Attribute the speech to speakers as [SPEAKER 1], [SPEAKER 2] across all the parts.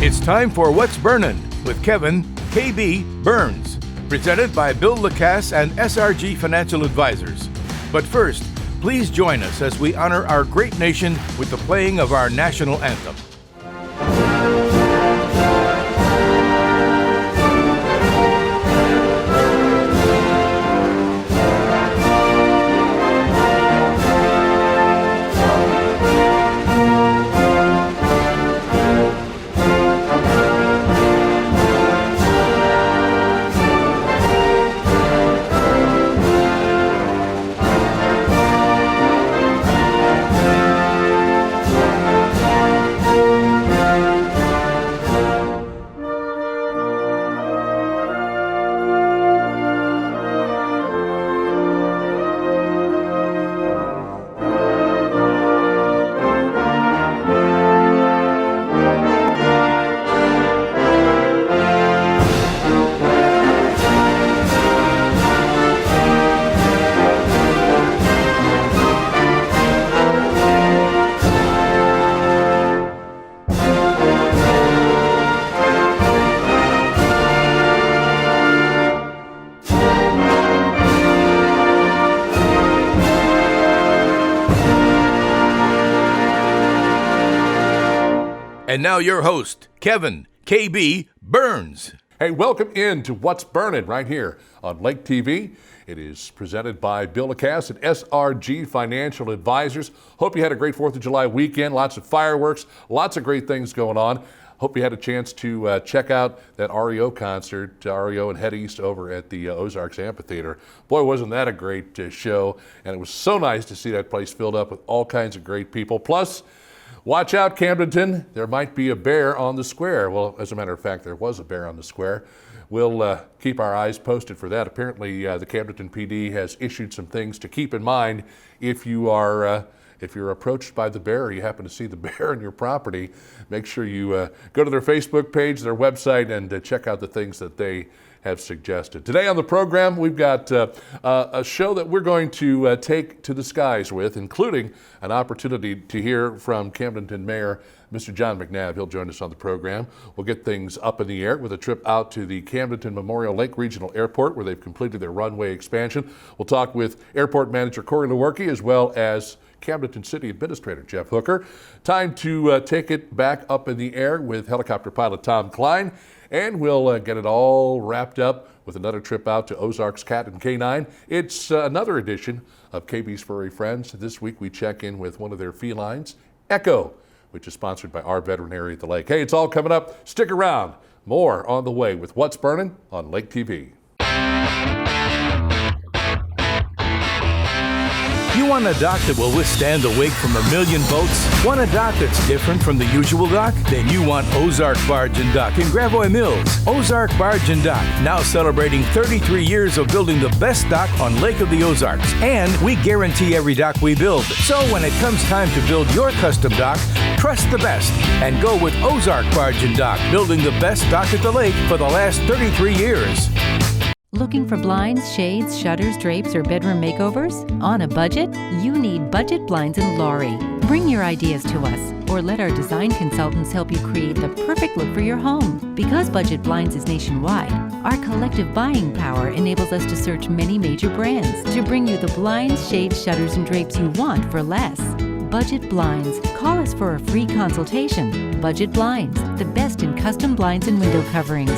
[SPEAKER 1] It's time for What's Burnin' with Kevin KB Burns, presented by Bill Lacasse and SRG Financial Advisors. But first, please join us as we honor our great nation with the playing of our national anthem. And now your host, Kevin KB Burns.
[SPEAKER 2] Hey, welcome in to What's Burnin' right here on Lake TV. It is presented by Bill Lacasse and SRG Financial Advisors. Hope you had a great 4th of July weekend. Lots of fireworks, lots of great things going on. Hope you had a chance to check out that REO concert, REO and Head East over at the Ozarks Amphitheater. Boy, wasn't that a great show. And it was so nice to see that place filled up with all kinds of great people. Plus, watch out, Camdenton. There might be a bear on the square. Well, as a matter of fact, there was a bear on the square. We'll keep our eyes posted for that. Apparently, the Camdenton PD has issued some things to keep in mind if you're approached by the bear or you happen to see the bear on your property. Make sure you go to their Facebook page, their website, and check out the things that they have suggested. Today on the program, we've got a show that we're going to take to the skies with, including an opportunity to hear from Camdenton Mayor, Mr. John McNabb. He'll join us on the program. We'll get things up in the air with a trip out to the Camdenton Memorial Lake Regional Airport, where they've completed their runway expansion. We'll talk with Airport Manager Corey Lewerke, as well as Camdenton City Administrator Jeff Hooker. Time to take it back up in the air with helicopter pilot Tom Klein. And we'll get it all wrapped up with another trip out to Ozarks Cat and Canine. It's another edition of KB's Furry Friends. This week we check in with one of their felines, Echo, which is sponsored by our veterinary at the lake. Hey, it's all coming up. Stick around. More on the way with What's Burnin' on Lake TV.
[SPEAKER 1] You want a dock that will withstand the wake from a million boats? Want a dock that's different from the usual dock? Then you want Ozark Barge and Dock in Gravois Mills. Ozark Barge and Dock, now celebrating 33 years of building the best dock on Lake of the Ozarks. And we guarantee every dock we build. So when it comes time to build your custom dock, trust the best and go with Ozark Barge and Dock, building the best dock at the lake for the last 33 years.
[SPEAKER 3] Looking for blinds, shades, shutters, drapes, or bedroom makeovers? On a budget? You need Budget Blinds in Laurie. Bring your ideas to us, or let our design consultants help you create the perfect look for your home. Because Budget Blinds is nationwide, our collective buying power enables us to search many major brands to bring you the blinds, shades, shutters, and drapes you want for less. Budget Blinds. Call us for a free consultation. Budget Blinds, the best in custom blinds and window coverings.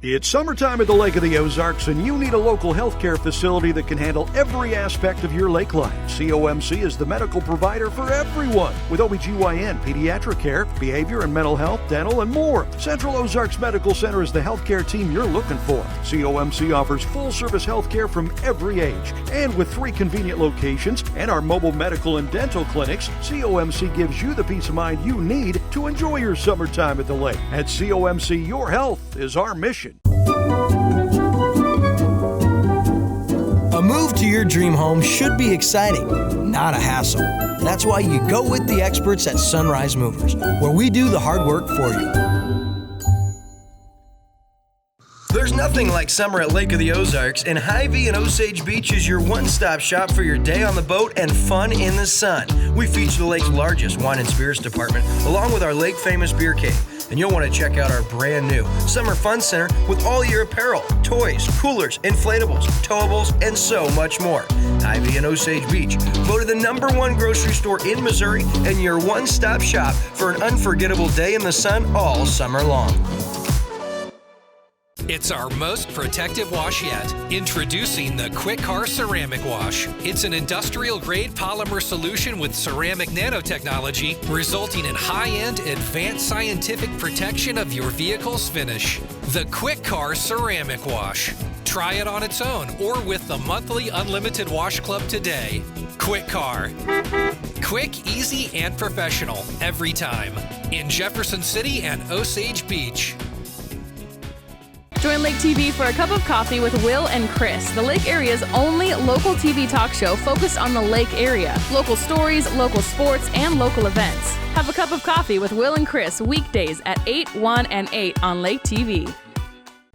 [SPEAKER 4] It's summertime at the Lake of the Ozarks, and you need a local healthcare facility that can handle every aspect of your lake life. COMC is the medical provider for everyone, with OBGYN, pediatric care, behavior and mental health, dental, and more. Central Ozarks Medical Center is the healthcare team you're looking for. COMC offers full-service healthcare from every age, and with 3 convenient locations and our mobile medical and dental clinics, COMC gives you the peace of mind you need to enjoy your summertime at the lake. At COMC, your health is our mission.
[SPEAKER 5] A move to your dream home should be exciting, not a hassle. That's why you go with the experts at Sunrise Movers, where we do the hard work for you. There's nothing like summer at Lake of the Ozarks, and Hy-Vee and Osage Beach is your one-stop shop for your day on the boat and fun in the sun. We feature the lake's largest wine and spirits department, along with our lake-famous beer cave. And you'll want to check out our brand new Summer Fun Center with all your apparel, toys, coolers, inflatables, towables, and so much more. Hy-Vee and Osage Beach, voted the #1 grocery store in Missouri and your one-stop shop for an unforgettable day in the sun all summer long.
[SPEAKER 6] It's our most protective wash yet. Introducing the Quick Car Ceramic Wash. It's an industrial-grade polymer solution with ceramic nanotechnology, resulting in high-end, advanced scientific protection of your vehicle's finish. The Quick Car Ceramic Wash. Try it on its own or with the monthly Unlimited Wash Club today. Quick Car. Quick, easy, and professional every time. In Jefferson City and Osage Beach.
[SPEAKER 7] Join Lake TV for a cup of coffee with Will and Chris, the Lake area's only local TV talk show focused on the Lake area. Local stories, local sports, and local events. Have a cup of coffee with Will and Chris weekdays at 8, 1, and 8 on Lake TV.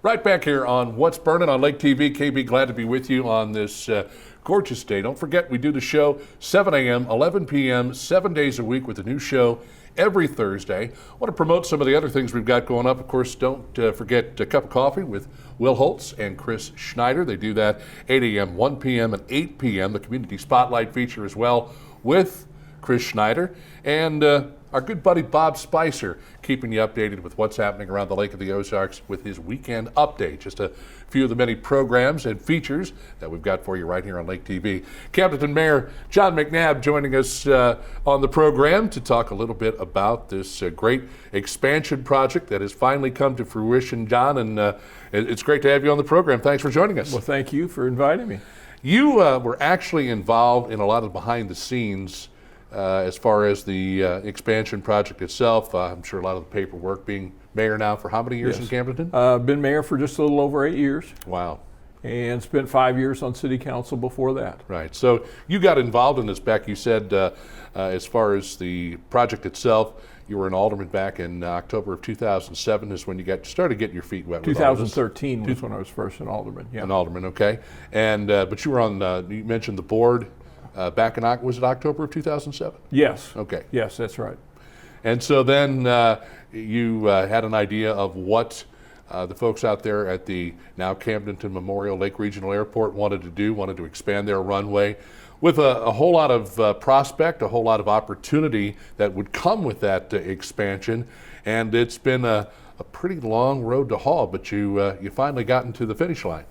[SPEAKER 2] Right back here on What's Burning on Lake TV. KB, glad to be with you on this gorgeous day. Don't forget, we do the show 7 a.m., 11 p.m., 7 days a week with a new show every Thursday. I want to promote some of the other things we've got going up. Of course, don't forget a cup of coffee with Will Holtz and Chris Schneider. They do that 8 a.m., 1 p.m., and 8 p.m. The Community Spotlight feature as well with Chris Schneider. And our good buddy Bob Spicer keeping you updated with what's happening around the Lake of the Ozarks with his weekend update. Just a few of the many programs and features that we've got for you right here on Lake TV. Camdenton Mayor John McNabb joining us on the program to talk a little bit about this great expansion project that has finally come to fruition, John, and it's great to have you on the program. Thanks for joining us.
[SPEAKER 8] Well, thank you for inviting me.
[SPEAKER 2] You were actually involved in a lot of behind the scenes as far as the expansion project itself. I'm sure a lot of the paperwork. Being mayor now for how many years in Camdenton?
[SPEAKER 8] Been mayor for just a little over 8 years.
[SPEAKER 2] Wow.
[SPEAKER 8] And spent 5 years on city council before that.
[SPEAKER 2] Right. So you got involved in this, Beck. You said as far as the project itself, you were an alderman back in October of 2007 is when you started getting your feet wet.
[SPEAKER 8] 2013 was when I was first an alderman. Yeah.
[SPEAKER 2] An alderman, okay. And but you were on. You mentioned the board back in was it October of 2007?
[SPEAKER 8] Yes.
[SPEAKER 2] Okay.
[SPEAKER 8] Yes, that's right.
[SPEAKER 2] And so then you had an idea of what the folks out there at the now Camdenton Memorial Lake Regional Airport wanted to expand their runway with a whole lot of prospect, a whole lot of opportunity that would come with that expansion. And it's been a pretty long road to haul, but you finally got into the finish line.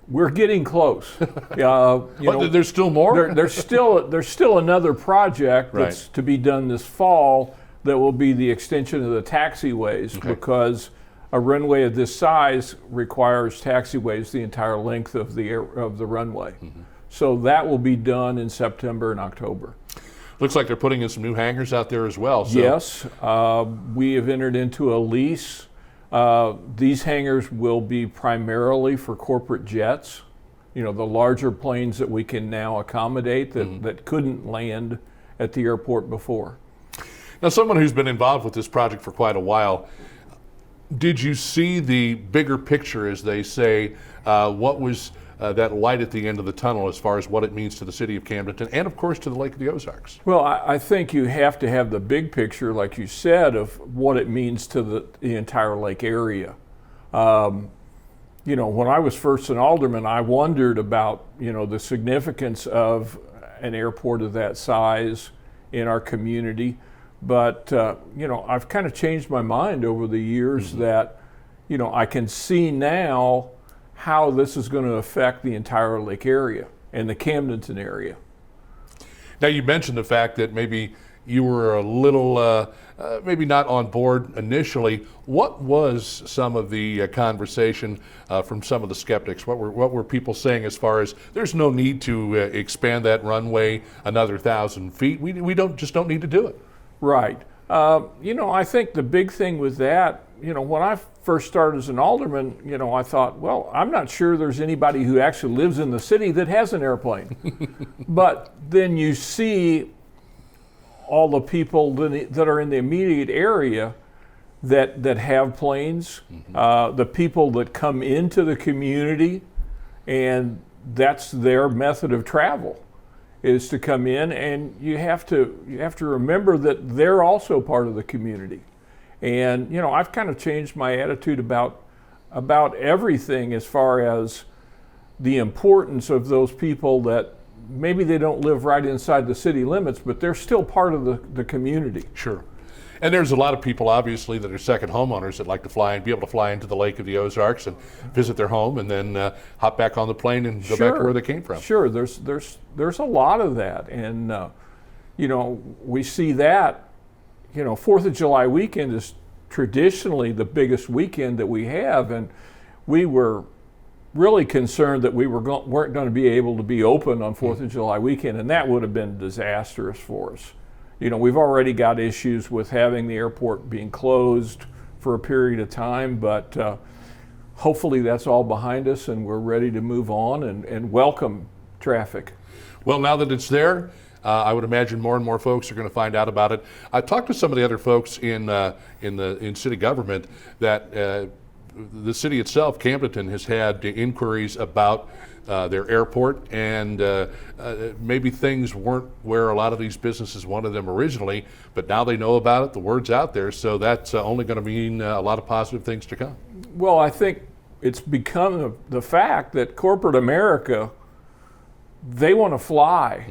[SPEAKER 8] We're getting close.
[SPEAKER 2] There's still more?
[SPEAKER 8] There's still another project that's to be done this fall that will be the extension of the taxiways, because a runway of this size requires taxiways the entire length of the runway. Mm-hmm. So that will be done in September and October.
[SPEAKER 2] Looks like they're putting in some new hangars out there as well. So.
[SPEAKER 8] Yes, we have entered into a lease. These hangars will be primarily for corporate jets, the larger planes that we can now accommodate that couldn't land at the airport before.
[SPEAKER 2] Now, someone who's been involved with this project for quite a while, did you see the bigger picture, as they say? What was that light at the end of the tunnel as far as what it means to the city of Camdenton and, of course, to the Lake of the Ozarks?
[SPEAKER 8] Well, I think you have to have the big picture, like you said, of what it means to the entire lake area. When I was first an alderman, I wondered about, the significance of an airport of that size in our community. But, I've kind of changed my mind over the years that, I can see now how this is going to affect the entire lake area and the Camdenton area.
[SPEAKER 2] Now, you mentioned the fact that maybe you were a little, maybe not on board initially. What was some of the conversation from some of the skeptics? What were people saying as far as there's no need to expand that runway another 1,000 feet? We don't need to do it.
[SPEAKER 8] Right. I think the big thing with that, when I first started as an alderman, I thought, well, I'm not sure there's anybody who actually lives in the city that has an airplane. But then you see all the people that are in the immediate area that have planes, the people that come into the community, and that's their method of travel, is to come in, and you have to remember that they're also part of the community. And you know, I've kind of changed my attitude about everything as far as the importance of those people that maybe they don't live right inside the city limits, but they're still part of the community.
[SPEAKER 2] Sure. And there's a lot of people, obviously, that are second homeowners that like to fly and be able to fly into the Lake of the Ozarks and visit their home, and then hop back on the plane and go back to where they came from.
[SPEAKER 8] Sure, there's a lot of that, and you know, we see that. You know, 4th of July weekend is traditionally the biggest weekend that we have, and we were really concerned that we weren't going to be able to be open on 4th of July weekend, and that would have been disastrous for us. You know, we've already got issues with having the airport being closed for a period of time, but hopefully that's all behind us and we're ready to move on and welcome traffic.
[SPEAKER 2] Well, now that it's there, I would imagine more and more folks are going to find out about it. I talked to some of the other folks in city government that the city itself, Camdenton, has had inquiries about their airport, and maybe things weren't where a lot of these businesses wanted them originally, but now they know about it, the word's out there, so that's only going to mean a lot of positive things to come.
[SPEAKER 8] Well, I think it's become the fact that corporate America, they want to fly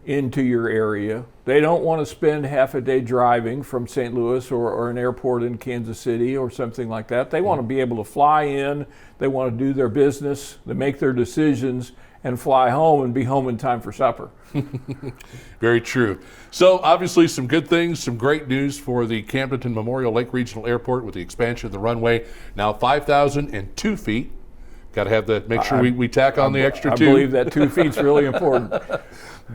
[SPEAKER 8] into your area. They don't want to spend half a day driving from St. Louis or an airport in Kansas City or something like that. They want to be able to fly in, they want to do their business, they make their decisions, and fly home and be home in time for supper.
[SPEAKER 2] Very true. So obviously some good things, some great news for the Camdenton Memorial Lake Regional Airport with the expansion of the runway, now 5,002 feet. Got to have make sure we tack on the extra 2.
[SPEAKER 8] I believe that 2 feet's really important.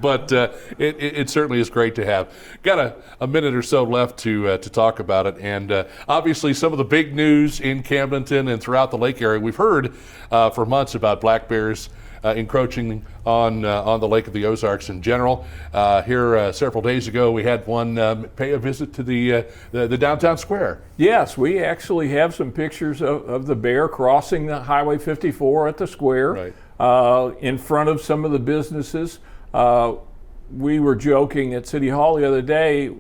[SPEAKER 2] But it certainly is great to have. Got a minute or so left to talk about it, and obviously some of the big news in Camdenton and throughout the lake area. We've heard for months about black bears encroaching on the Lake of the Ozarks in general. Here several days ago, we had one pay a visit to the downtown square. Yes,
[SPEAKER 8] we actually have some pictures of the bear crossing the Highway 54 at the square, right, in front of some of the businesses. We were joking at City Hall the other day,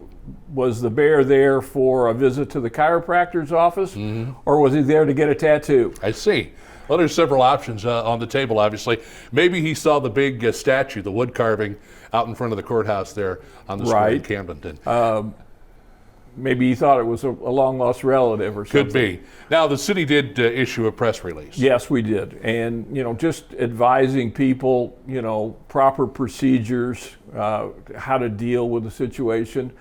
[SPEAKER 8] was the bear there for a visit to the chiropractor's office, or was he there to get a tattoo?
[SPEAKER 2] I see. Well, there's several options on the table, obviously. Maybe he saw the big statue, the wood carving, out in front of the courthouse there on the square in Camdenton.
[SPEAKER 8] Maybe he thought it was a long-lost relative or something.
[SPEAKER 2] Could be. Now, the city did issue a press release.
[SPEAKER 8] Yes, we did. And, you know, just advising people, you know, proper procedures, how to deal with the situation.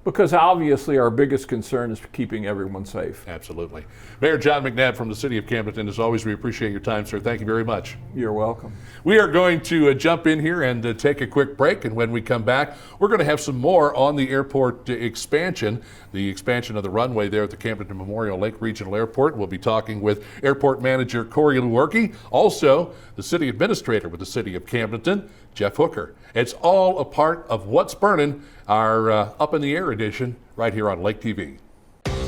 [SPEAKER 8] Because obviously our biggest concern is keeping everyone safe.
[SPEAKER 2] Absolutely. Mayor John McNabb from the city of Camdenton, as always, we appreciate your time, sir. Thank you very much.
[SPEAKER 8] You're welcome.
[SPEAKER 2] We are going to jump in here and take a quick break, and when we come back, we're going to have some more on the airport expansion, the expansion of the runway there at the Camdenton Memorial Lake Regional Airport. We'll be talking with airport manager Corey Lewerke, also the city administrator with the city of Camdenton, Jeff Hooker. It's all a part of What's Burning, our Up in the Air edition right here on Lake TV.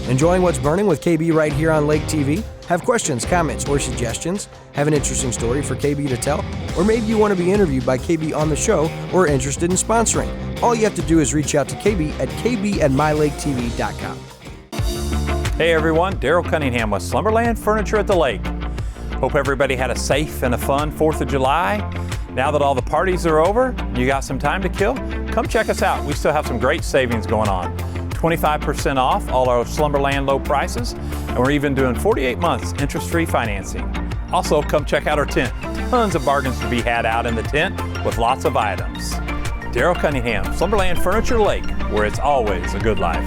[SPEAKER 5] Enjoying What's Burning with KB right here on Lake TV? Have questions, comments, or suggestions? Have an interesting story for KB to tell? Or maybe you want to be interviewed by KB on the show or are interested in sponsoring? All you have to do is reach out to KB at kb@mylaketv.com.
[SPEAKER 9] Hey everyone, Daryl Cunningham with Slumberland Furniture at the Lake. Hope everybody had a safe and a fun 4th of July. Now that all the parties are over, you got some time to kill, come check us out. We still have some great savings going on. 25% off all our Slumberland low prices, and we're even doing 48 months interest-free financing. Also, come check out our tent. Tons of bargains to be had out in the tent with lots of items. Daryl Cunningham, Slumberland Furniture Lake, where it's always a good life.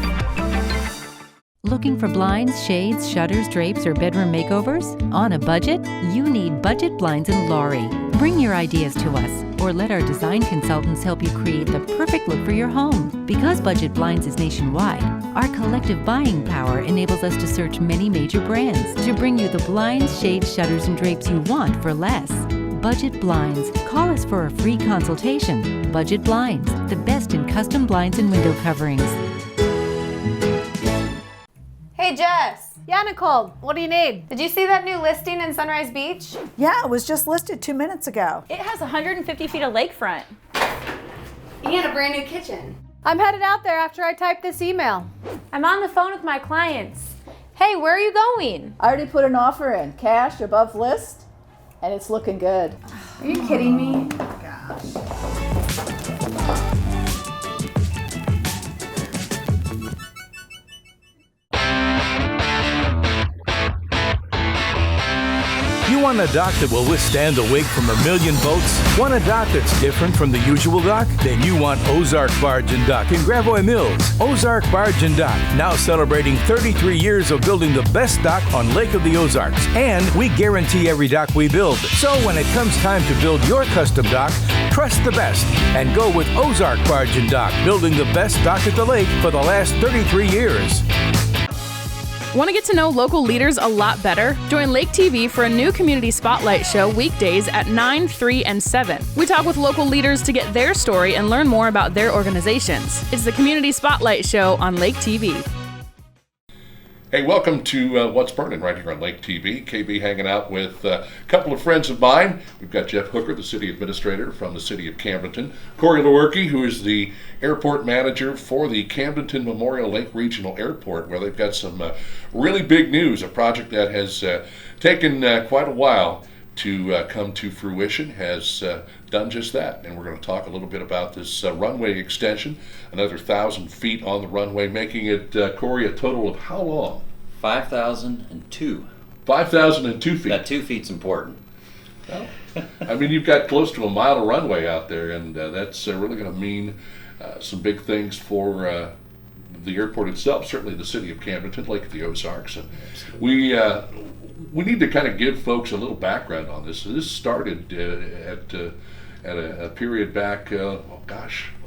[SPEAKER 3] Looking for blinds, shades, shutters, drapes, or bedroom makeovers? On a budget? You need Budget Blinds in Laurie. Bring your ideas to us, or let our design consultants help you create the perfect look for your home. Because Budget Blinds is nationwide, our collective buying power enables us to search many major brands to bring you the blinds, shades, shutters, and drapes you want for less. Budget Blinds. Call us for a free consultation. Budget Blinds, the best in custom blinds and window coverings.
[SPEAKER 10] Hey Jess.
[SPEAKER 11] Yeah, Nicole, what do you need?
[SPEAKER 10] Did you see that new listing in Sunrise Beach?
[SPEAKER 12] Yeah, it was just listed 2 minutes ago.
[SPEAKER 13] It has 150 feet of lakefront.
[SPEAKER 10] And a brand new kitchen.
[SPEAKER 11] I'm headed out there after I type this email.
[SPEAKER 13] I'm on the phone with my clients. Hey, where are you going?
[SPEAKER 12] I already put an offer in, cash above list, and it's looking good.
[SPEAKER 10] Are you kidding me?
[SPEAKER 1] You want a dock that will withstand the wake from a million boats? Want a dock that's different from the usual dock? Then you want Ozark Barge and Dock in Gravois Mills. Ozark Barge and Dock, now celebrating 33 years of building the best dock on Lake of the Ozarks. And we guarantee every dock we build. So when it comes time to build your custom dock, trust the best and go with Ozark Barge and Dock, building the best dock at the lake for the last 33 years.
[SPEAKER 7] Want to get to know local leaders a lot better? Join Lake TV for a new community spotlight show weekdays at 9, 3, and 7. We talk with local leaders to get their story and learn more about their organizations. It's the Community Spotlight Show on Lake TV.
[SPEAKER 2] Hey, welcome to What's Burning right here on Lake TV. KB hanging out with a couple of friends of mine. We've got Jeff Hooker, the city administrator from the city of Camdenton. Corey Lewerke, who is the airport manager for the Camdenton Memorial Lake Regional Airport, where they've got some really big news, a project that has taken quite a while to come to fruition, has done just that. And we're going to talk a little bit about this runway extension, another 1,000 feet on the runway, making it, Corey, a total of how long?
[SPEAKER 14] 5,002.
[SPEAKER 2] 5,002 feet.
[SPEAKER 14] That 2 feet's important.
[SPEAKER 2] Well, I mean, you've got close to a mile of runway out there, and that's really going to mean some big things for the airport itself, certainly the city of Camdenton, Lake of the Ozarks. And we need to kind of give folks a little background on this. So this started at a period back,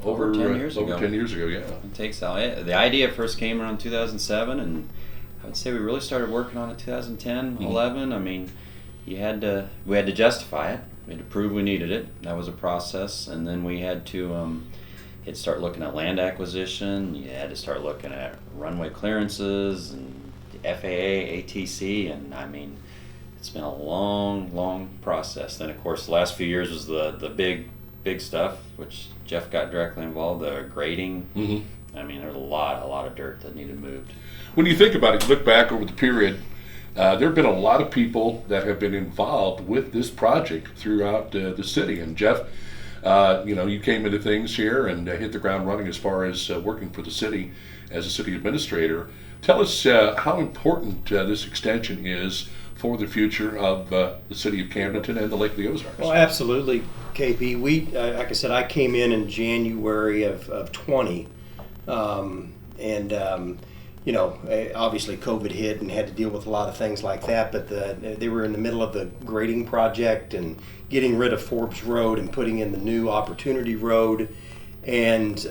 [SPEAKER 2] over 10 years ago. 10 years ago, yeah.
[SPEAKER 14] It takes the idea first came around 2007, and I would say we really started working on it 2010, 11. I mean, we had to justify it. We had to prove we needed it. That was a process, and then we had to start looking at land acquisition. You had to start looking at runway clearances and FAA, ATC, and I mean, it's been a long process. Then, of course, the last few years was the big stuff, which Jeff got directly involved, the grading. Mm-hmm. I mean, there's a lot of dirt that needed moved.
[SPEAKER 2] When you think about it, you look back over the period, there have been a lot of people that have been involved with this project throughout the city. And Jeff, you came into things here and hit the ground running as far as working for the city as a city administrator. Tell us how important this extension is for the future of the city of Camdenton and the Lake of the Ozarks.
[SPEAKER 15] Well, absolutely, KP. We, like I said, I came in January of 20, obviously COVID hit and had to deal with a lot of things like that. But they were in the middle of the grading project and getting rid of Forbes Road and putting in the new Opportunity Road, and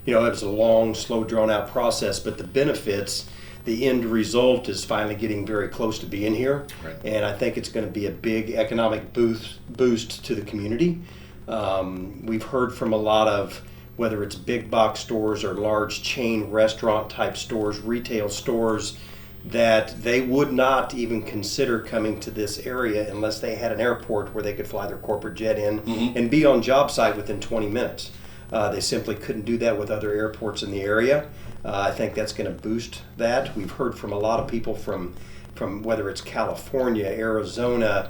[SPEAKER 15] it was a long, slow, drawn-out process, but the benefits, the end result is finally getting very close to being here. Right. And I think it's going to be a big economic boost to the community. We've heard from a lot of, whether it's big box stores or large chain restaurant-type stores, retail stores, that they would not even consider coming to this area unless they had an airport where they could fly their corporate jet in and be on job site within 20 minutes. They simply couldn't do that with other airports in the area. I think that's going to boost that. We've heard from a lot of people from whether it's California, Arizona,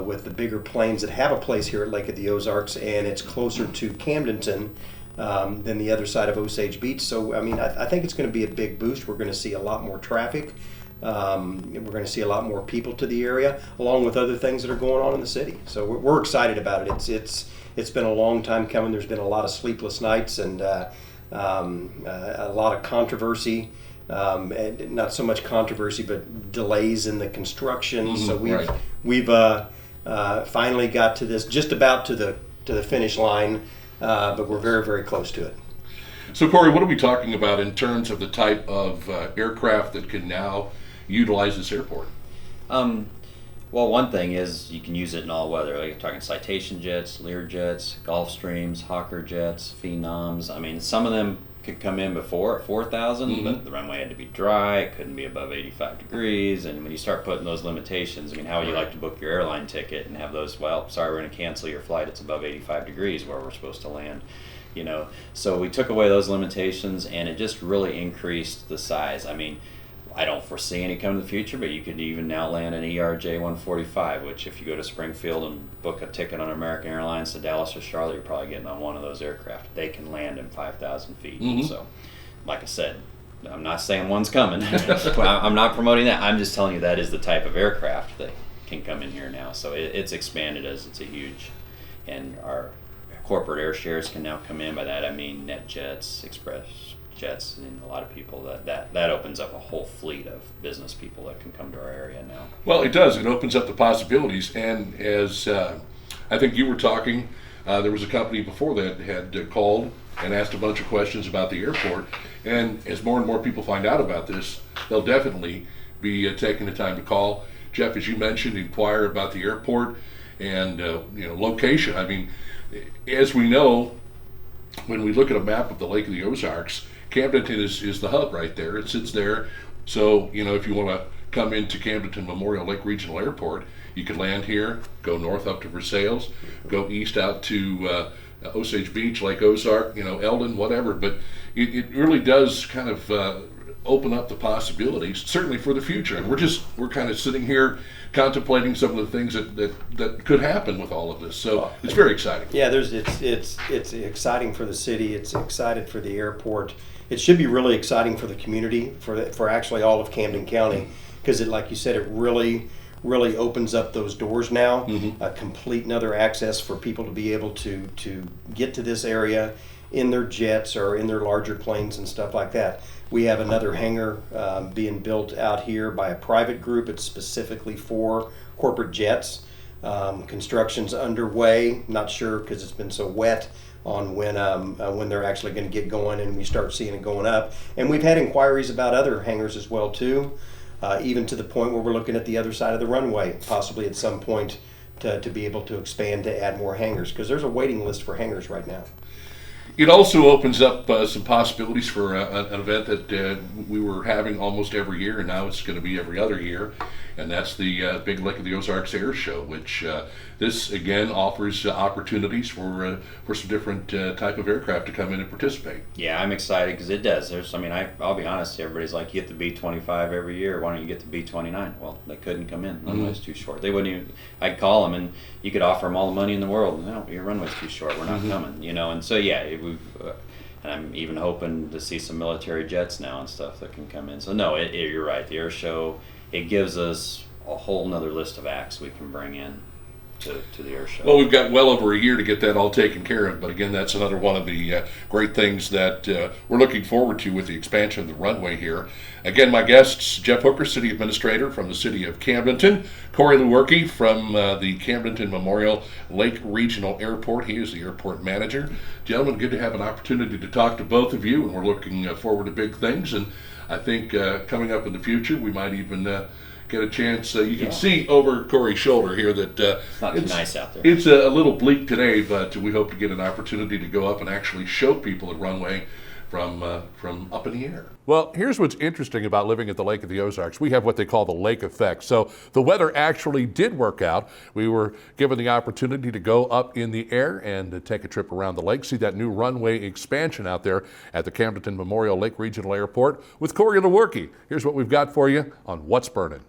[SPEAKER 15] with the bigger planes that have a place here at Lake of the Ozarks, and it's closer to Camdenton than the other side of Osage Beach. So, I mean, I think it's going to be a big boost. We're going to see a lot more traffic. We're going to see a lot more people to the area, along with other things that are going on in the city. So we're excited about it. It's been a long time coming. There's been a lot of sleepless nights and a lot of controversy. And not so much controversy, but delays in the construction. So we've finally got to this, just about to the finish line, but we're very, very close to it.
[SPEAKER 2] So Corey, what are we talking about in terms of the type of aircraft that can now utilize this airport?
[SPEAKER 14] Well, one thing is you can use it in all weather. Like you're talking Citation jets, Lear jets, Gulfstreams, Hawker jets, Phenoms. I mean, some of them could come in before at 4,000, but the runway had to be dry. It couldn't be above 85 degrees. And when you start putting those limitations, I mean, how would you like to book your airline ticket and have those, well, sorry, we're going to cancel your flight. It's above 85 degrees where we're supposed to land, you know. So we took away those limitations, and it just really increased the size. I mean, I don't foresee any coming in the future, but you could even now land an ERJ 145, which if you go to Springfield and book a ticket on American Airlines to Dallas or Charlotte, you're probably getting on one of those aircraft. They can land in 5,000 feet. So, like I said, I'm not saying one's coming. I'm not promoting that. I'm just telling you that is the type of aircraft that can come in here now. So it's expanded as it's a huge, and our corporate air shares can now come in. By that I mean NetJets, Express Jets, and a lot of people that opens up a whole fleet of business people that can come to our area now.
[SPEAKER 2] Well, it does. It opens up the possibilities. And as I think you were talking, there was a company before that had called and asked a bunch of questions about the airport. And as more and more people find out about this, they'll definitely be taking the time to call. Jeff, as you mentioned, inquire about the airport and location. I mean, as we know, when we look at a map of the Lake of the Ozarks, Camdenton is the hub right there. It sits there. So, if you want to come into Camdenton Memorial Lake Regional Airport, you can land here, go north up to Versailles, go east out to Osage Beach, Lake Ozark, Eldon, whatever. But it really does kind of open up the possibilities, certainly for the future. And we're kind of sitting here contemplating some of the things that could happen with all of this. So it's very exciting.
[SPEAKER 15] Yeah, it's exciting for the city. It's excited for the airport. It should be really exciting for the community, for actually all of Camden County, because like you said, it really opens up those doors now. A complete another access for people to be able to get to this area in their jets or in their larger planes and stuff like that. We have another hangar being built out here by a private group. It's specifically for corporate jets. Construction's underway. Not sure because it's been so wet on when they're actually going to get going, and we start seeing it going up. And we've had inquiries about other hangars as well too, even to the point where we're looking at the other side of the runway, possibly at some point to be able to expand to add more hangars, because there's a waiting list for hangars right now.
[SPEAKER 2] It also opens up some possibilities for an event that we were having almost every year, and now it's going to be every other year, and that's the Big Lake of the Ozarks Air Show, which this again offers opportunities for some different type of aircraft to come in and participate.
[SPEAKER 14] Yeah, I'm excited because it does. I'll be honest, everybody's like, you get the B-25 every year, why don't you get the B-29? Well, they couldn't come in. The runway's too short. They wouldn't even, I'd call them and you could offer them all the money in the world. No, your runway's too short, we're not coming, and so yeah, and I'm even hoping to see some military jets now and stuff that can come in. So no, you're right, the air show, it gives us a whole nother list of acts we can bring in to the air show.
[SPEAKER 2] Well, we've got well over a year to get that all taken care of, but again, that's another one of the great things that we're looking forward to with the expansion of the runway here. Again, my guests, Jeff Hooker, City Administrator from the City of Camdenton, Corey Lewerke from the Camdenton Memorial Lake Regional Airport. He is the airport manager. Gentlemen, good to have an opportunity to talk to both of you, and we're looking forward to big things, and I think coming up in the future, we might even get a chance. You can see over Corey's shoulder here that
[SPEAKER 14] it's not too nice out there.
[SPEAKER 2] It's a little bleak today, but we hope to get an opportunity to go up and actually show people the runway from up in the air. Well, here's what's interesting about living at the Lake of the Ozarks. We have what they call the lake effect. So the weather actually did work out. We were given the opportunity to go up in the air and to take a trip around the lake, see that new runway expansion out there at the Camdenton Memorial Lake Regional Airport with Corey Lewerke. Here's what we've got for you on What's Burning.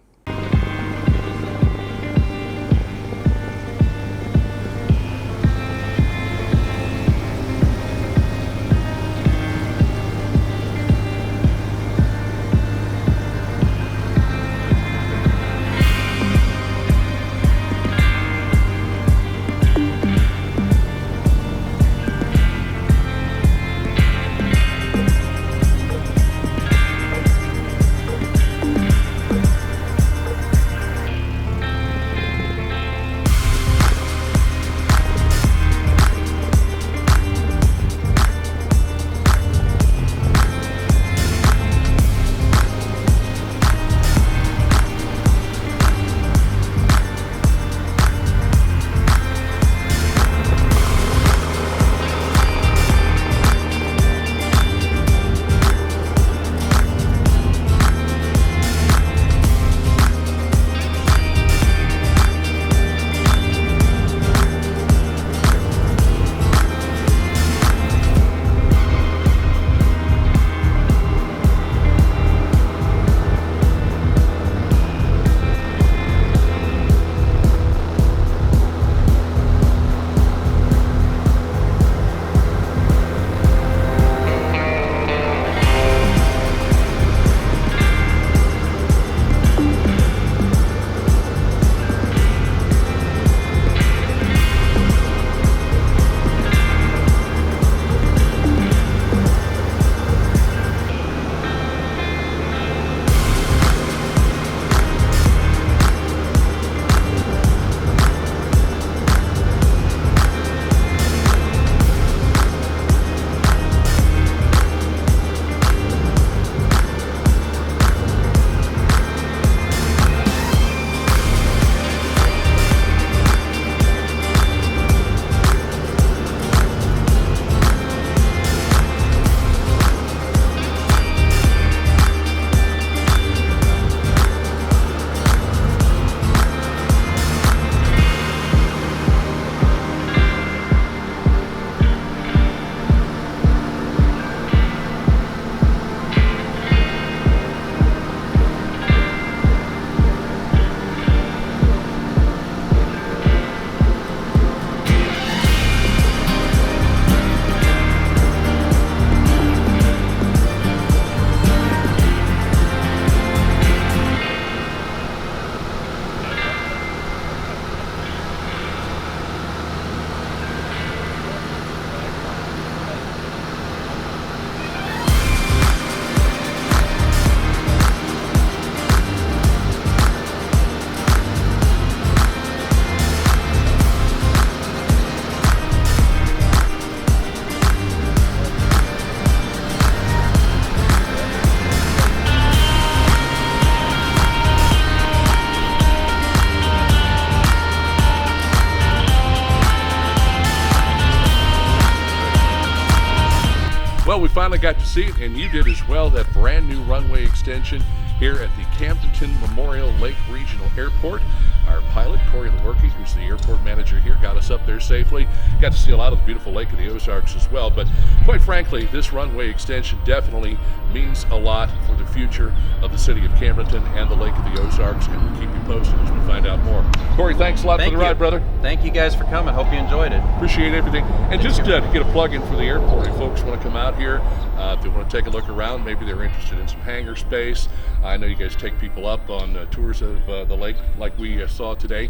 [SPEAKER 2] finally got to see it, and you did as well, that brand new runway extension here at the Camdenton Memorial Lake Regional Airport. Our pilot, Corey Lewerke, who's the airport manager here, got us up there safely. Got to see a lot of the beautiful Lake of the Ozarks as well. But quite frankly, this runway extension definitely means a lot for the future of the city of Camdenton and the Lake of the Ozarks, and we'll keep you posted as we find out more. Corey, thanks a lot for the ride, brother.
[SPEAKER 16] Thank you guys for coming. Hope you enjoyed it.
[SPEAKER 2] Appreciate everything. And just to get a plug in for the airport, if folks want to come out here, if they want to take a look around, maybe they're interested in some hangar space. I know you guys take people up on tours of the lake like we saw today.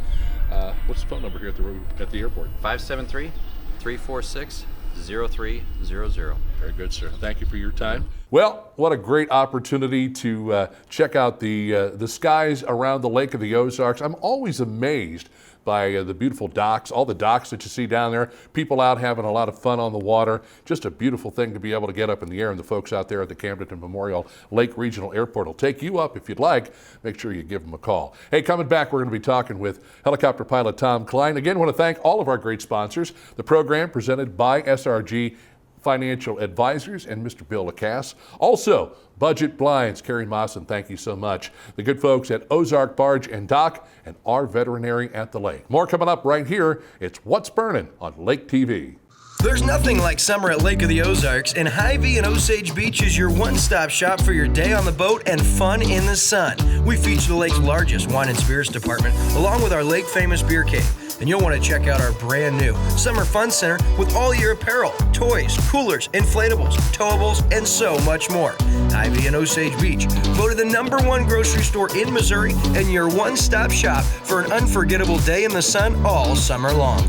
[SPEAKER 2] What's the phone number here at the airport?
[SPEAKER 16] 573-346-0300.
[SPEAKER 2] Very good, sir. Thank you for your time. Well, what a great opportunity to check out the skies around the Lake of the Ozarks. I'm always amazed by the beautiful docks, all the docks that you see down there, people out having a lot of fun on the water. Just a beautiful thing to be able to get up in the air, and the folks out there at the Camdenton Memorial Lake Regional Airport will take you up if you'd like. Make sure you give them a call. Hey, coming back, we're going to be talking with helicopter pilot Tom Klein. Again, want to thank all of our great sponsors. The program presented by SRG Financial Advisors and Mr. Bill Lacasse. Also, Budget Blinds, Carrie Mawson, thank you so much. The good folks at Ozark Barge and Dock, and our veterinary at the lake. More coming up right here. It's What's Burning on Lake TV.
[SPEAKER 5] There's nothing like summer at Lake of the Ozarks, and Hy-Vee and Osage Beach is your one-stop shop for your day on the boat and fun in the sun. We feature the lake's largest wine and spirits department, along with our lake-famous beer cave. And you'll want to check out our brand new Summer Fun Center with all your apparel, toys, coolers, inflatables, towables, and so much more. Hy-Vee and Osage Beach, voted the #1 grocery store in Missouri and your one-stop shop for an unforgettable day in the sun all summer long.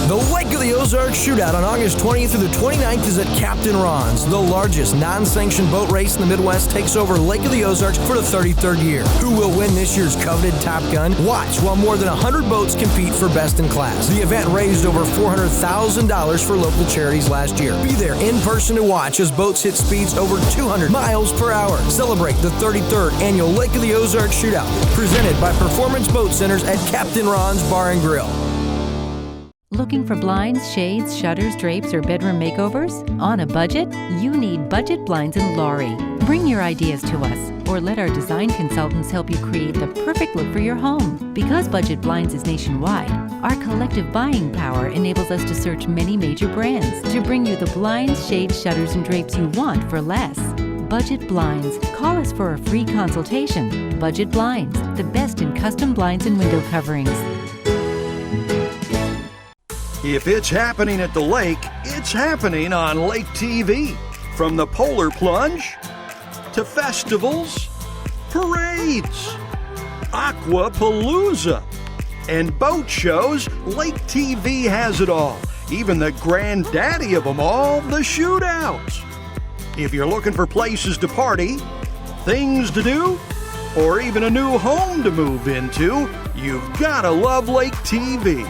[SPEAKER 17] The Lake of the Ozarks Shootout on August 20th through the 29th is at Captain Ron's. The largest non-sanctioned boat race in the Midwest takes over Lake of the Ozarks for the 33rd year. Who will win this year's coveted Top Gun? Watch while more than 100 boats compete for best in class. The event raised over $400,000 for local charities last year. Be there in person to watch as boats hit speeds over 200 miles per hour. Celebrate the 33rd annual Lake of the Ozarks Shootout, presented by Performance Boat Centers at Captain Ron's Bar and Grill.
[SPEAKER 3] Looking for blinds, shades, shutters, drapes, or bedroom makeovers? On a budget? You need Budget Blinds in Laurie. Bring your ideas to us, or let our design consultants help you create the perfect look for your home. Because Budget Blinds is nationwide, our collective buying power enables us to search many major brands to bring you the blinds, shades, shutters, and drapes you want for less. Budget Blinds. Call us for a free consultation. Budget Blinds, the best in custom blinds and window coverings.
[SPEAKER 4] If it's happening at the lake, it's happening on Lake TV. From the Polar Plunge to festivals, parades, Aquapalooza, and boat shows, Lake TV has it all. Even the granddaddy of them all, the shootouts. If you're looking for places to party, things to do, or even a new home to move into, you've gotta love Lake TV.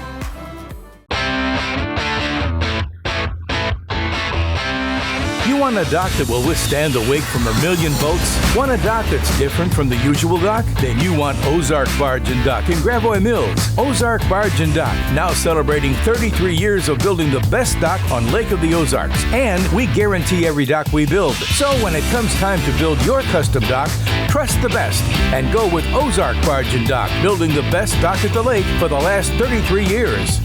[SPEAKER 1] You want a dock that will withstand the wake from a million boats? Want a dock that's different from the usual dock? Then you want Ozark Barge and Dock in Gravois Mills. Ozark Barge and Dock, now celebrating 33 years of building the best dock on Lake of the Ozarks. And we guarantee every dock we build. So when it comes time to build your custom dock, trust the best and go with Ozark Barge and Dock, building the best dock at the lake for the last 33 years.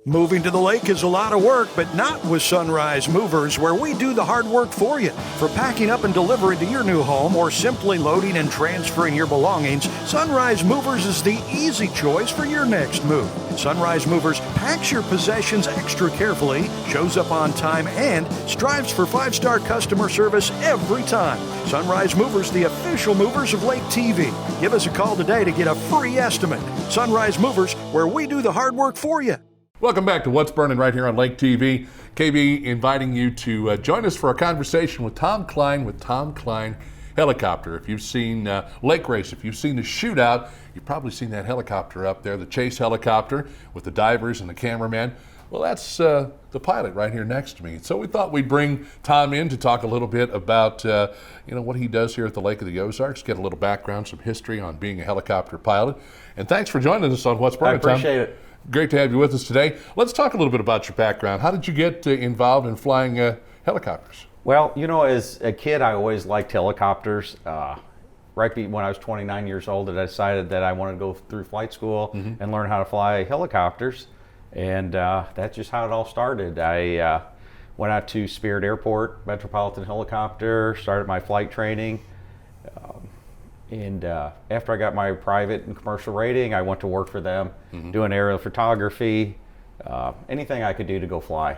[SPEAKER 4] Moving to the lake is a lot of work, but not with Sunrise Movers, where we do the hard work for you. For packing up and delivery to your new home, or simply loading and transferring your belongings, Sunrise Movers is the easy choice for your next move. Sunrise Movers packs your possessions extra carefully, shows up on time, and strives for 5-star customer service every time. Sunrise Movers, the official movers of Lake TV. Give us a call today to get a free estimate. Sunrise Movers, where we do the hard work for you.
[SPEAKER 2] Welcome back to What's Burning right here on Lake TV. KB inviting you to join us for a conversation with Tom Klein with Tom Klein Helicopter. If you've seen Lake Race, if you've seen the shootout, you've probably seen that helicopter up there, the chase helicopter with the divers and the cameraman. Well, that's the pilot right here next to me. So we thought we'd bring Tom in to talk a little bit about what he does here at the Lake of the Ozarks, get a little background, some history on being a helicopter pilot. And thanks for joining us on What's Burning,
[SPEAKER 16] I appreciate
[SPEAKER 2] Tom.
[SPEAKER 16] it.
[SPEAKER 2] Great to have you with us today. Let's talk a little bit about your background. How did you get involved in flying helicopters?
[SPEAKER 18] Well, as a kid, I always liked helicopters. When I was 29 years old, I decided that I wanted to go through flight school and learn how to fly helicopters. And that's just how it all started. I went out to Spirit Airport, Metropolitan Helicopter, started my flight training. And after I got my private and commercial rating, I went to work for them, doing aerial photography, anything I could do to go fly.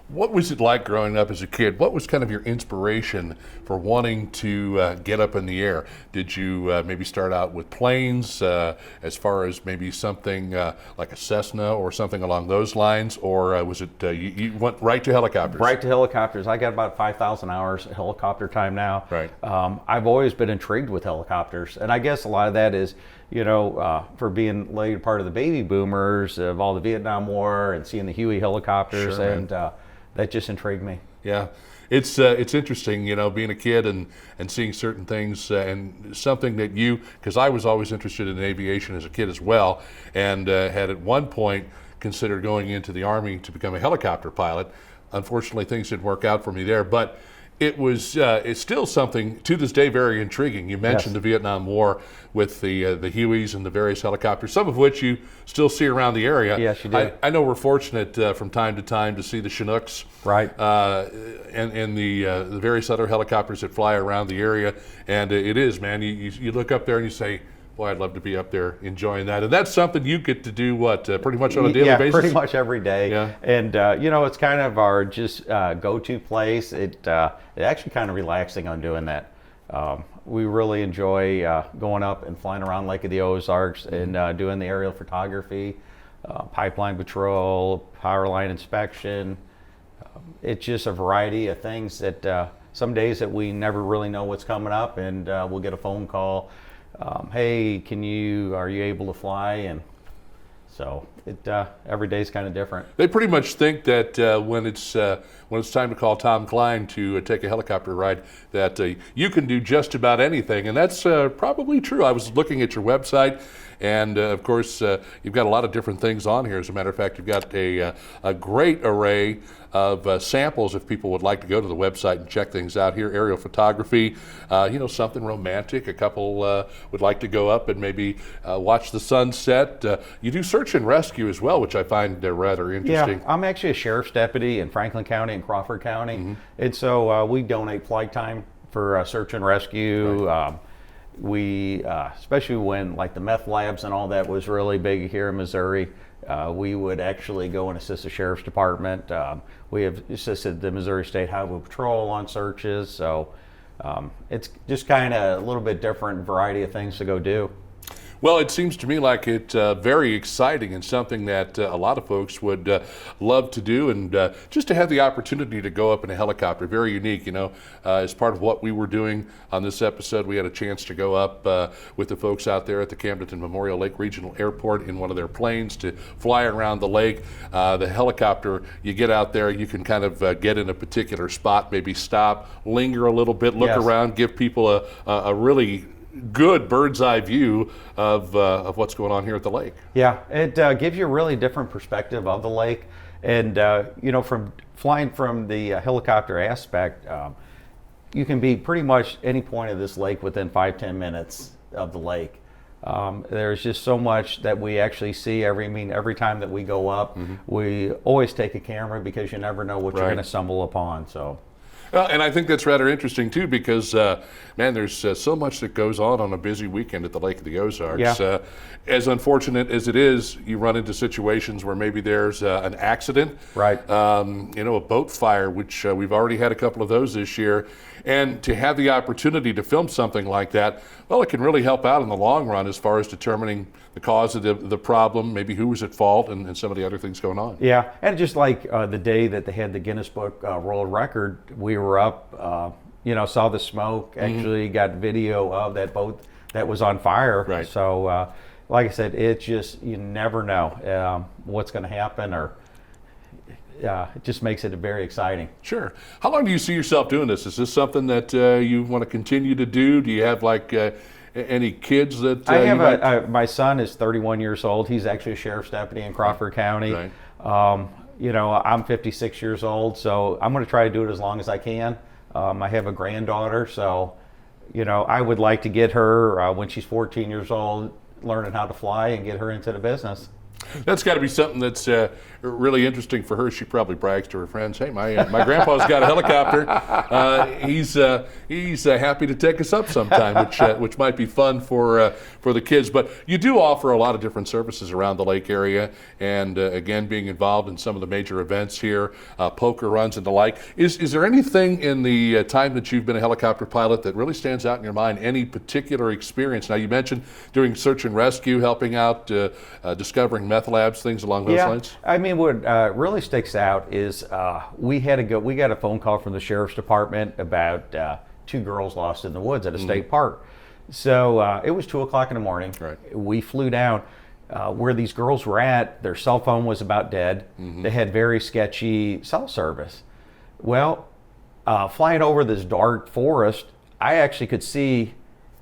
[SPEAKER 2] What was it like growing up as a kid? What was kind of your inspiration for wanting to get up in the air? Did you maybe start out with planes, as far as maybe something like a Cessna or something along those lines, or was it you went right to helicopters?
[SPEAKER 18] Right to helicopters. I got about 5,000 hours of helicopter time now.
[SPEAKER 2] Right.
[SPEAKER 18] I've always been intrigued with helicopters, and I guess a lot of that is, for being later part of the baby boomers of all the Vietnam War and seeing the Huey helicopters,
[SPEAKER 2] Sure,
[SPEAKER 18] and that just intrigued me.
[SPEAKER 2] Yeah, it's interesting, being a kid and seeing certain things, and something that because I was always interested in aviation as a kid as well, and had at one point considered going into the Army to become a helicopter pilot. Unfortunately, things didn't work out for me there, but it's still something to this day very intriguing. You mentioned the Vietnam War with the Hueys and the various helicopters, some of which you still see around the area.
[SPEAKER 18] Yes, you do.
[SPEAKER 2] I know we're fortunate from time to time to see the Chinooks,
[SPEAKER 18] right,
[SPEAKER 2] and the various other helicopters that fly around the area. And it is, man, you look up there and you say, boy, I'd love to be up there enjoying that. And that's something you get to do, pretty much on a daily basis?
[SPEAKER 18] Yeah, pretty much every day.
[SPEAKER 2] Yeah.
[SPEAKER 18] And, it's kind of our just go-to place. It's actually kind of relaxing on doing that. We really enjoy going up and flying around Lake of the Ozarks and doing the aerial photography, pipeline patrol, power line inspection. It's just a variety of things that some days that we never really know what's coming up, and we'll get a phone call. Hey, are you able to fly? And so every day's kind of different.
[SPEAKER 2] They pretty much think that when it's time to call Tom Klein to take a helicopter ride, that you can do just about anything, and that's probably true. I was looking at your website, and of course you've got a lot of different things on here. As a matter of fact, you've got a great array of samples if people would like to go to the website and check things out here. Aerial photography, something romantic. A couple would like to go up and maybe watch the sunset. You do search and rescue as well, which I find rather interesting.
[SPEAKER 18] Yeah, I'm actually a sheriff's deputy in Franklin County and Crawford County, and so we donate flight time for search and rescue. Right. We, especially when like the meth labs and all that was really big here in Missouri, we would actually go and assist the sheriff's department. We have assisted the Missouri State Highway Patrol on searches, so it's just kind of a little bit different variety of things to go do.
[SPEAKER 2] Well, it seems to me like it's very exciting and something that a lot of folks would love to do, and just to have the opportunity to go up in a helicopter, very unique. As part of what we were doing on this episode, we had a chance to go up with the folks out there at the Camdenton Memorial Lake Regional Airport in one of their planes to fly around the lake. The helicopter, you get out there, you can kind of get in a particular spot, maybe stop, linger a little bit, look around, give people a really good bird's eye view of what's going on here at the lake.
[SPEAKER 18] Yeah, it gives you a really different perspective of the lake, and from flying from the helicopter aspect, you can be pretty much any point of this lake within 5-10 minutes of the lake. There's just so much that we actually see every time that we go up. We always take a camera because you never know what you're going to stumble upon. So.
[SPEAKER 2] Well, and I think that's rather interesting too, because man, there's so much that goes on a busy weekend at the Lake of the Ozarks.
[SPEAKER 18] Yeah.
[SPEAKER 2] As unfortunate as it is, you run into situations where maybe there's an accident,
[SPEAKER 18] right?
[SPEAKER 2] A boat fire, which we've already had a couple of those this year. And to have the opportunity to film something like that, well, it can really help out in the long run as far as determining the cause of the problem, maybe who was at fault, and some of the other things going on.
[SPEAKER 18] Yeah, and just like the day that they had the Guinness Book World Record, we were up, saw the smoke, actually got video of that boat that was on fire.
[SPEAKER 2] Right.
[SPEAKER 18] So, like I said, it's just, you never know what's going to happen, or it just makes it very exciting.
[SPEAKER 2] Sure. How long do you see yourself doing this? Is this something that you want to continue to do? Do you have Any kids that
[SPEAKER 18] I have my son is 31 years old. He's actually a sheriff's deputy in Crawford County.
[SPEAKER 2] Right.
[SPEAKER 18] I'm 56 years old, so I'm going to try to do it as long as I can. I have a granddaughter, so I would like to get her when she's 14 years old, learning how to fly and get her into the business.
[SPEAKER 2] That's got to be something that's really interesting for her. She probably brags to her friends, "Hey, my grandpa's got a helicopter. He's happy to take us up sometime," which might be fun for the kids. But you do offer a lot of different services around the lake area, and again, being involved in some of the major events here, poker runs and the like. Is there anything in the time that you've been a helicopter pilot that really stands out in your mind? Any particular experience? Now, you mentioned doing search and rescue, helping out, discovering meth labs, things along those lines.
[SPEAKER 18] I mean, what really sticks out is we got a phone call from the sheriff's department about 2 girls lost in the woods at a state park. So it was 2:00 in the morning.
[SPEAKER 2] Right.
[SPEAKER 18] We flew down where these girls were at. Their cell phone was about dead. They had very sketchy cell service. Well, flying over this dark forest, I actually could see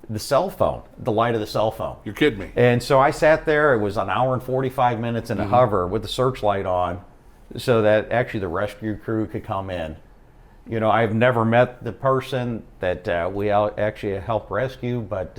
[SPEAKER 18] the cell phone, the light of the cell phone.
[SPEAKER 2] You're kidding me.
[SPEAKER 18] And so I sat there. It was an hour and 45 minutes in a hover with the searchlight on, so that actually the rescue crew could come in. I've never met the person that we actually helped rescue, but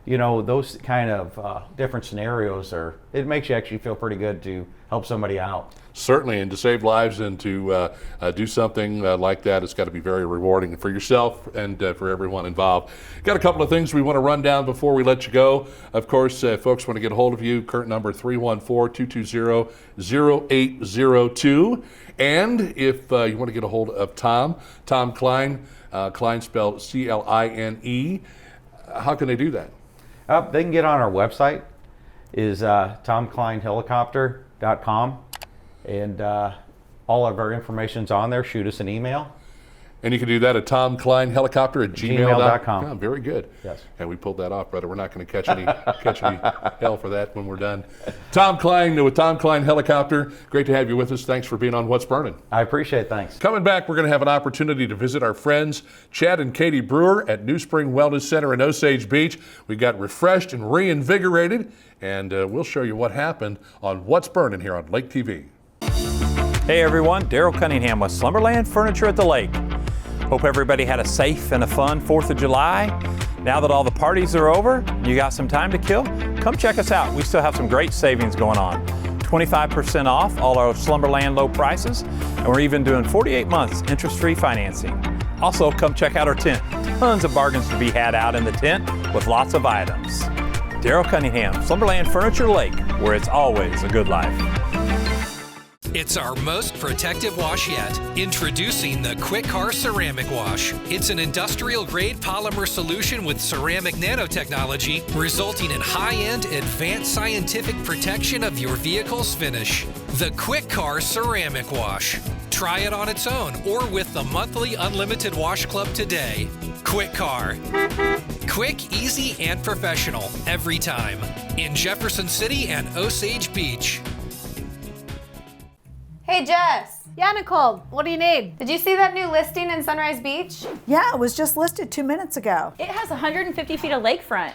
[SPEAKER 18] those kind of different scenarios it makes you actually feel pretty good to help somebody out.
[SPEAKER 2] Certainly, and to save lives and to do something like that, it's got to be very rewarding for yourself and for everyone involved. Got a couple of things we want to run down before we let you go. Of course, folks want to get a hold of you. Current number 314-220-0802. And if you want to get a hold of Tom Klein, Klein spelled C-L-I-N-E, how can they do that?
[SPEAKER 18] They can get on our website, is tomkleinhelicopter.com, and all of our information's on there. Shoot us an email.
[SPEAKER 2] And you can do that at tomkleinhelicopter@gmail.com. Oh, very good.
[SPEAKER 18] Yes.
[SPEAKER 2] And we pulled that off, brother. We're not going to catch any hell for that when we're done. Tom Klein with Tom Klein Helicopter. Great to have you with us. Thanks for being on What's Burning.
[SPEAKER 18] I appreciate it. Thanks.
[SPEAKER 2] Coming back, we're going to have an opportunity to visit our friends Chad and Katie Brewer at New Spring Wellness Center in Osage Beach. We got refreshed and reinvigorated, and we'll show you what happened on What's Burning here on Lake TV.
[SPEAKER 9] Hey everyone, Daryl Cunningham with Slumberland Furniture at the Lake. Hope everybody had a safe and a fun 4th of July. Now that all the parties are over, you got some time to kill, come check us out. We still have some great savings going on. 25% off all our Slumberland low prices, and we're even doing 48 months interest-free financing. Also, come check out our tent. Tons of bargains to be had out in the tent with lots of items. Daryl Cunningham, Slumberland Furniture Lake, where it's always a good life.
[SPEAKER 6] It's our most protective wash yet. Introducing the Quick Car Ceramic Wash. It's an industrial-grade polymer solution with ceramic nanotechnology, resulting in high-end, advanced scientific protection of your vehicle's finish. The Quick Car Ceramic Wash. Try it on its own or with the monthly Unlimited Wash Club today. Quick Car. Quick, easy, and professional every time. In Jefferson City and Osage Beach.
[SPEAKER 10] Hey, Jess.
[SPEAKER 11] Yeah, Nicole, what do you need?
[SPEAKER 10] Did you see that new listing in Sunrise Beach?
[SPEAKER 19] Yeah, it was just listed 2 minutes ago.
[SPEAKER 13] It has 150 feet of lakefront.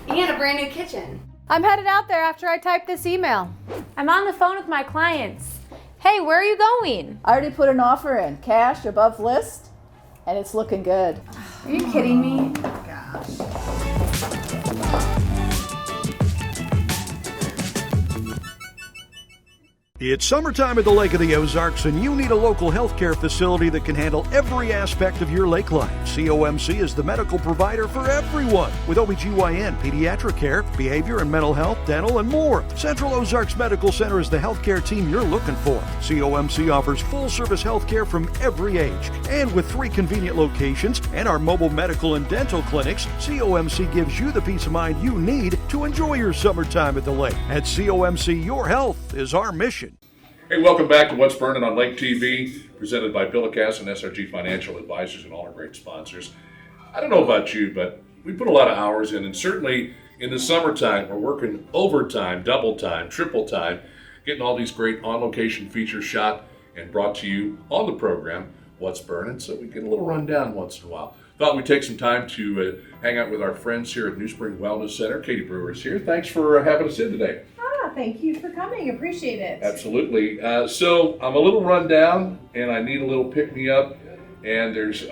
[SPEAKER 10] And a brand new kitchen.
[SPEAKER 11] I'm headed out there after I type this email.
[SPEAKER 13] I'm on the phone with my clients. Hey, where are you going?
[SPEAKER 12] I already put an offer in, cash above list, and it's looking good.
[SPEAKER 10] Are you kidding me?
[SPEAKER 4] It's summertime at the Lake of the Ozarks, and you need a local healthcare facility that can handle every aspect of your lake life. COMC is the medical provider for everyone, with OBGYN, pediatric care, behavior and mental health, dental, and more. Central Ozarks Medical Center is the healthcare team you're looking for. COMC offers full-service healthcare from every age. And with 3 convenient locations and our mobile medical and dental clinics, COMC gives you the peace of mind you need to enjoy your summertime at the lake. At COMC, your health is our mission.
[SPEAKER 2] Hey, welcome back to What's Burning on Lake TV, presented by Billicast and SRG Financial Advisors and all our great sponsors. I don't know about you, but we put a lot of hours in, and certainly in the summertime, we're working overtime, double time, triple time, getting all these great on-location features shot and brought to you on the program what's burning, so we get a little rundown once in a while. Thought we'd take some time to hang out with our friends here at New Spring Wellness Center. Katie Brewer is here. Thanks for having us in today.
[SPEAKER 20] Thank you for coming. Appreciate it.
[SPEAKER 2] Absolutely. So I'm a little run down, and I need a little pick-me-up. And there's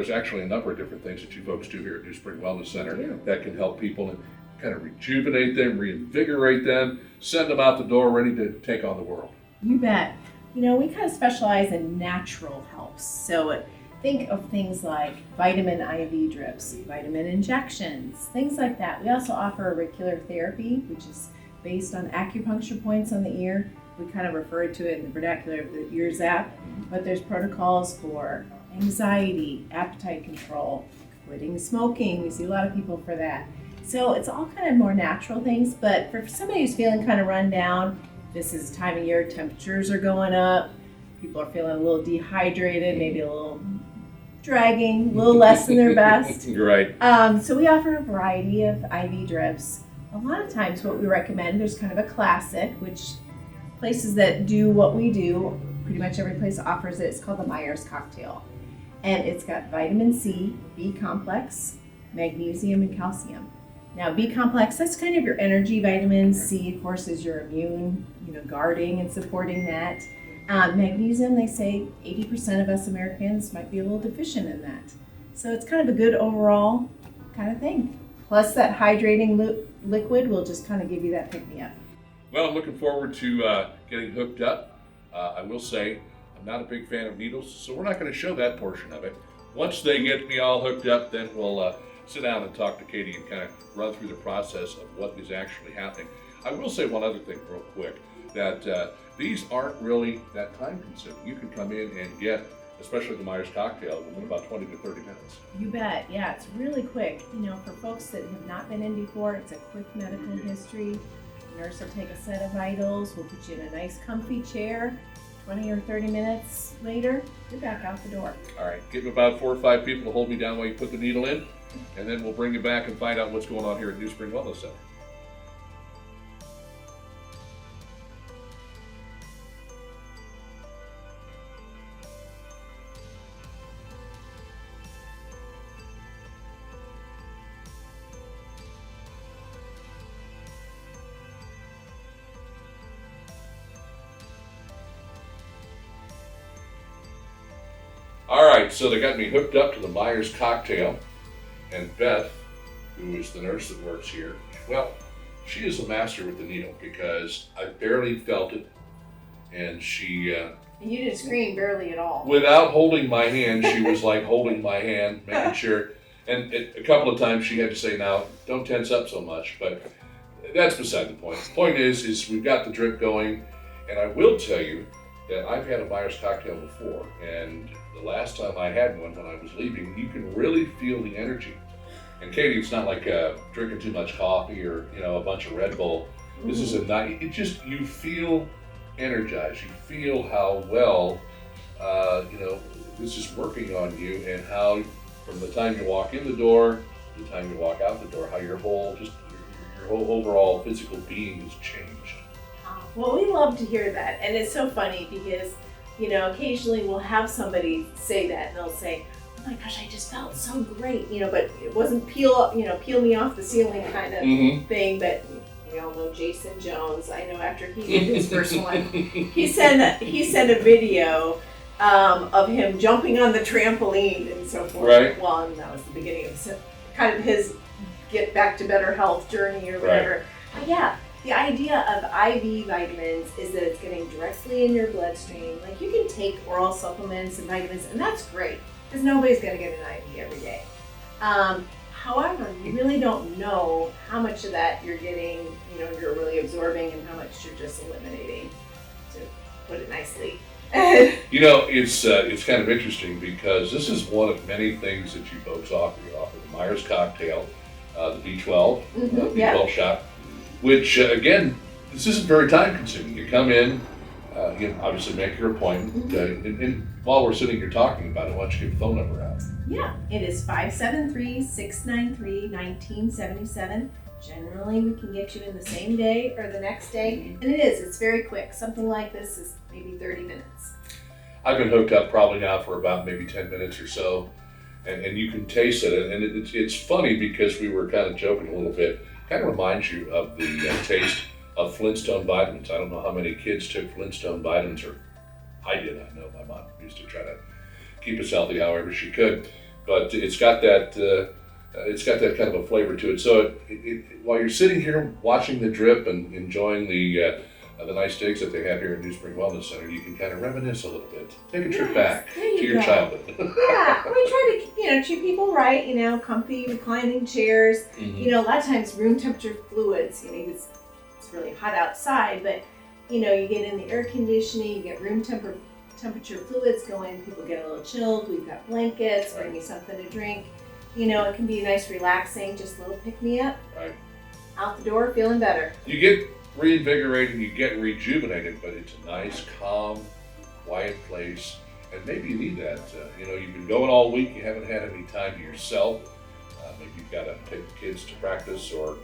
[SPEAKER 2] actually a number of different things that you folks do here at New Spring Wellness Center that can help people and kind of rejuvenate them, reinvigorate them, send them out the door ready to take on the world.
[SPEAKER 20] You bet. You know, we kind of specialize in natural helps. So think of things like vitamin IV drips, vitamin injections, things like that. We also offer auricular therapy, which is based on acupuncture points on the ear. We kind of refer to it in the vernacular of the ear zap, but there's protocols for anxiety, appetite control, quitting smoking. We see a lot of people for that. So it's all kind of more natural things, but for somebody who's feeling kind of run down, this is the time of year, temperatures are going up, people are feeling a little dehydrated, maybe a little dragging, a little less than their best.
[SPEAKER 2] Right.
[SPEAKER 20] So we offer a variety of IV drips. A lot of times what we recommend, there's kind of a classic, which places that do what we do, pretty much every place offers it. It's called the Myers cocktail. And it's got vitamin C, B complex, magnesium, and calcium. Now B complex, that's kind of your energy vitamin. C, of course, is your immune, guarding and supporting that. Magnesium, they say 80% of us Americans might be a little deficient in that. So it's kind of a good overall kind of thing. Plus that hydrating liquid will just kind of give you that pick-me-up.
[SPEAKER 2] Well, I'm looking forward to getting hooked up. I will say I'm not a big fan of needles, so we're not going to show that portion of it. Once they get me all hooked up, then we'll sit down and talk to Katie and kind of run through the process of what is actually happening. I will say one other thing real quick, that these aren't really that time consuming. You can come in and get, especially the Myers cocktail, within about 20 to 30 minutes.
[SPEAKER 20] You bet. Yeah, it's really quick. For folks that have not been in before, it's a quick medical history. The nurse will take a set of vitals, we'll put you in a nice comfy chair. 20 or 30 minutes later, you're back out the door.
[SPEAKER 2] All right, give about 4 or 5 people to hold me down while you put the needle in, and then we'll bring you back and find out what's going on here at New Spring Wellness Center. All right, so they got me hooked up to the Myers cocktail, and Beth, who is the nurse that works here, well, she is a master with the needle because I barely felt it, and she...
[SPEAKER 20] And you didn't scream barely at all.
[SPEAKER 2] Without holding my hand, she was like holding my hand, making sure, and a couple of times she had to say, now, don't tense up so much, but that's beside the point. The point is we've got the drip going, and I will tell you that I've had a Myers cocktail before, and the last time I had one when I was leaving, you can really feel the energy. And Katie, it's not like drinking too much coffee or a bunch of Red Bull. This is a night. You feel energized. You feel how well this is working on you, and how from the time you walk in the door to the time you walk out the door, how your whole overall physical being has changed.
[SPEAKER 20] Well, we love to hear that, and it's so funny because occasionally we'll have somebody say that, and they'll say, "Oh my gosh, I just felt so great," but it wasn't peel me off the ceiling kind of thing. But you all know Jason Jones. I know after he did his first one, he sent a video of him jumping on the trampoline and so forth.
[SPEAKER 2] Right.
[SPEAKER 20] Well, and that was the beginning of kind of his get back to better health journey or whatever.
[SPEAKER 2] Right.
[SPEAKER 20] But yeah. The idea of IV vitamins is that it's getting directly in your bloodstream. Like, you can take oral supplements and vitamins, and that's great, because nobody's going to get an IV every day. However, you really don't know how much of that you're getting, you're really absorbing, and how much you're just eliminating, to put it nicely.
[SPEAKER 2] It's kind of interesting because this is one of many things that you folks offer. You offer the Myers cocktail, the B12, B12 shot. Which, again, this isn't very time consuming. You come in, you obviously make your appointment, and while we're sitting here talking about it, why don't you give the phone number out?
[SPEAKER 20] Yeah, it is 573-693-1977. Generally, we can get you in the same day or the next day, and it's very quick. Something like this is maybe 30 minutes.
[SPEAKER 2] I've been hooked up probably now for about maybe 10 minutes or so, and you can taste it. And it's funny because we were kind of joking a little bit. Kind of reminds you of the taste of Flintstone vitamins. I don't know how many kids took Flintstone vitamins, or I did. I know my mom used to try to keep us healthy however she could, but it's got that kind of a flavor to it. So while you're sitting here watching the drip and enjoying the nice digs that they have here at New Spring Wellness Center, you can kind of reminisce a little bit. Take a trip back to your childhood.
[SPEAKER 20] Yeah, we try to, treat people right, comfy reclining chairs.
[SPEAKER 2] Mm-hmm.
[SPEAKER 20] A lot of times room temperature fluids, it's really hot outside, but, you get in the air conditioning, you get room temperature fluids going, people get a little chilled, we've got blankets, bring you something to drink. It can be nice, relaxing, just a little pick-me-up.
[SPEAKER 2] Right.
[SPEAKER 20] Out the door, feeling better.
[SPEAKER 2] You get reinvigorated, you get rejuvenated, but it's a nice, calm, quiet place. And maybe you need that. You've been going all week, you haven't had any time to yourself. Maybe you've got to take the kids to practice or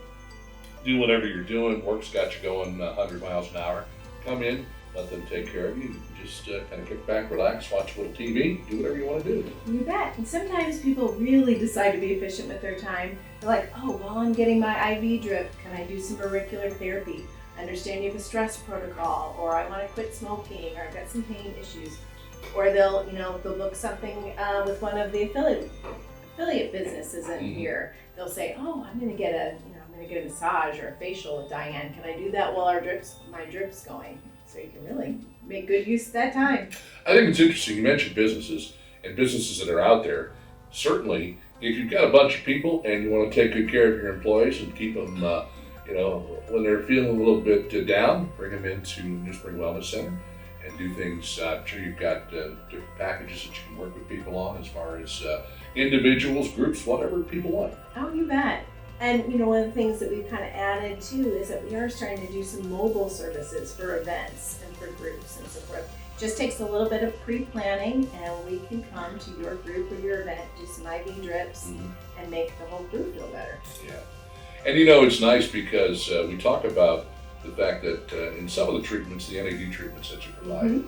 [SPEAKER 2] do whatever you're doing. Work's got you going 100 miles an hour. Come in, let them take care of you. Just kind of kick back, relax, watch a little TV, do whatever you want to do.
[SPEAKER 20] You bet. And sometimes people really decide to be efficient with their time. They're like, while I'm getting my IV drip, can I do some auricular therapy? I understand you have a stress protocol, or I want to quit smoking, or I've got some pain issues. Or they'll book something with one of the affiliate businesses in here. They'll say, I'm going to get a massage or a facial with Diane. Can I do that while my drip's going? So you can really make good use of that time.
[SPEAKER 2] I think it's interesting. You mentioned businesses and businesses that are out there. Certainly, if you've got a bunch of people and you want to take good care of your employees and keep them, when they're feeling a little bit down, bring them into New Spring Wellness Center and do things. I'm sure you've got different packages that you can work with people on as far as individuals, groups, whatever people want.
[SPEAKER 20] Oh, you bet. And one of the things that we've kind of added too is that we are starting to do some mobile services for events and for groups and so forth. Just takes a little bit of pre-planning, and we can come to your group or your event, do some IV drips, and make the whole group feel better.
[SPEAKER 2] Yeah. And it's nice because we talk about the fact that in some of the treatments, the NAD treatments that you provide,